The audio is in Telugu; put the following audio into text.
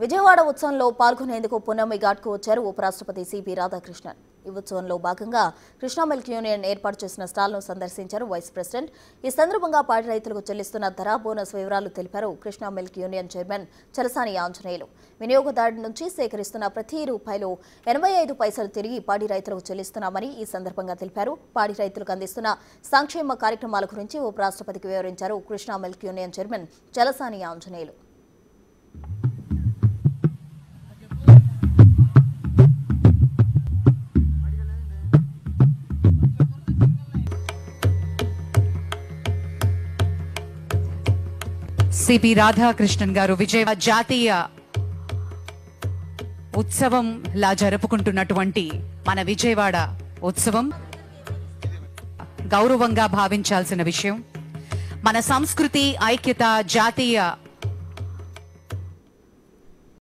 విజయవాడ ఉత్సవంలో పాల్గొనేందుకు పున్నమి ఘాట్కు వచ్చారు ఉపరాష్ట్రపతి సిపి రాధాకృష్ణన్. ఈ ఉత్సవంలో భాగంగా కృష్ణా మిల్క్ యూనియన్ ఏర్పాటు చేసిన స్టాల్ను సందర్శించారు వైస్ ప్రెసిడెంట్. ఈ సందర్భంగా పాడి రైతులకు చెల్లిస్తున్న ధర, బోనస్ వివరాలు తెలిపారు Krishna milk union chairman Chalasani Anjaneyulu. వినియోగదారుడి నుంచి సేకరిస్తున్న ప్రతి రూపాయలు 85 పైసలు తిరిగి పాడి రైతులకు చెల్లిస్తున్నామని ఈ సందర్భంగా తెలిపారు. పాడి రైతులకు అందిస్తున్న సంక్షేమ కార్యక్రమాల గురించి ఉపరాష్ట్రపతికి వివరించారు Krishna milk union chairman Chalasani Anjaneyulu. CP Radhakrishnan గారు విజయవాడ జాతీయ ఉత్సవం లా జరుపుకుంటున్నటువంటి మన విజయవాడ ఉత్సవం గౌరవంగా భావించాల్సిన విషయం. మన సంస్కృతి, ఐక్యత, జాతీయ